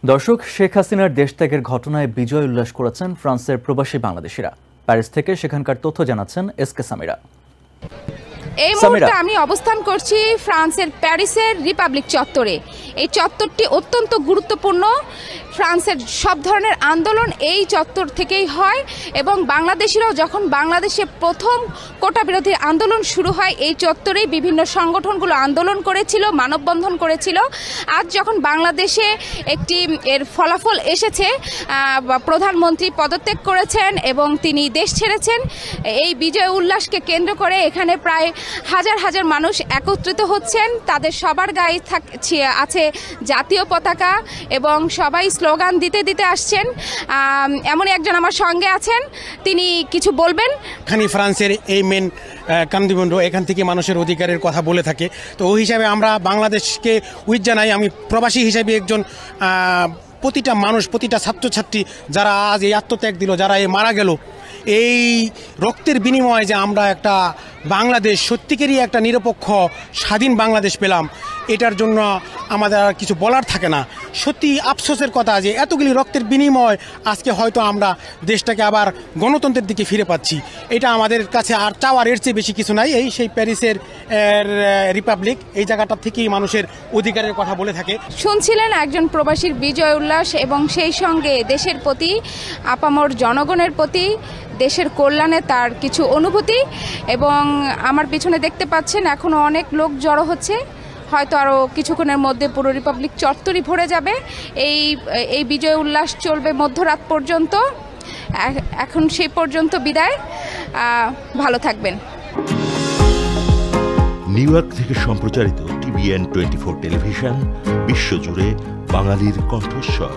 দর্শক, শেখ হাসিনার দেশত্যাগের ঘটনায় বিজয় উল্লাস করেছেন ফ্রান্সের প্রবাসী বাংলাদেশিরা। প্যারিস থেকে সেখানকার তথ্য জানাচ্ছেন এসকে সামিরা। এই মুহূর্তে আমি অবস্থান করছি ফ্রান্সের প্যারিসের রিপাবলিক চত্বরে। এই চত্বরটি অত্যন্ত গুরুত্বপূর্ণ। ফ্রান্সের সব ধরনের আন্দোলন এই চত্বর থেকেই হয় এবং বাংলাদেশিরাও যখন বাংলাদেশে প্রথম কোটা বিরোধী আন্দোলন শুরু হয় এই চত্বরেই বিভিন্ন সংগঠনগুলো আন্দোলন করেছিল, মানববন্ধন করেছিল। আজ যখন বাংলাদেশে একটি এর ফলাফল এসেছে, প্রধানমন্ত্রী পদত্যাগ করেছেন এবং তিনি দেশ ছেড়েছেন, এই বিজয় উল্লাসকে কেন্দ্র করে এখানে প্রায় হাজার হাজার মানুষ একত্রিত হচ্ছেন। তাদের সবার গায়ে আছে জাতীয় পতাকা এবং সবাই স্লোগান দিতে দিতে আসছেন। এমনই একজন আমার সঙ্গে আছেন, তিনি কিছু বলবেন। এখানে ফ্রান্সের এই মেন কান্দিবন্ড, এখান থেকে মানুষের অধিকারের কথা বলে থাকে। তো ওই হিসাবে আমরা বাংলাদেশকে উইথ জানাই। আমি প্রবাসী হিসাবে একজন প্রতিটা মানুষ, প্রতিটা ছাত্রছাত্রী যারা আজ এই আত্মত্যাগ দিল, যারা এই মারা গেল, এই রক্তের বিনিময়ে যে আমরা একটা বাংলাদেশ, সত্যিকারই একটা নিরপেক্ষ স্বাধীন বাংলাদেশ পেলাম, এটার জন্য আমাদের আর কিছু বলার থাকে না। সত্যি আফসোসের কথা যে এতগুলি রক্তের বিনিময় আজকে হয়তো আমরা দেশটাকে আবার গণতন্ত্রের দিকে ফিরে পাচ্ছি। এটা আমাদের কাছে আর চাওয়ার এর চেয়ে বেশি কিছু নাই। এই সেই প্যারিসের রিপাবলিক, এই জায়গাটা থেকেই মানুষের অধিকারের কথা বলে থাকে। শুনছিলেন একজন প্রবাসীর বিজয় উল্লাস এবং সেই সঙ্গে দেশের প্রতি, আপামর জনগণের প্রতি, দেশের কল্যাণে তার কিছু অনুভূতি। এবং আমার পিছনে দেখতে পাচ্ছেন এখনও অনেক লোক জড়ো হচ্ছে। হয়তো আরও কিছুক্ষণের মধ্যে পুরো রিপাবলিক চত্বরই ভরে যাবে। এই বিজয় উল্লাস চলবে মধ্যরাত পর্যন্ত। এখন সেই পর্যন্ত বিদায়। ভালো থাকবেন। নিউ ইয়র্ক থেকে সম্প্রচারিত TVN 24 টেলিভিশন বিশ্বজুড়ে বাঙালির কণ্ঠস্বর।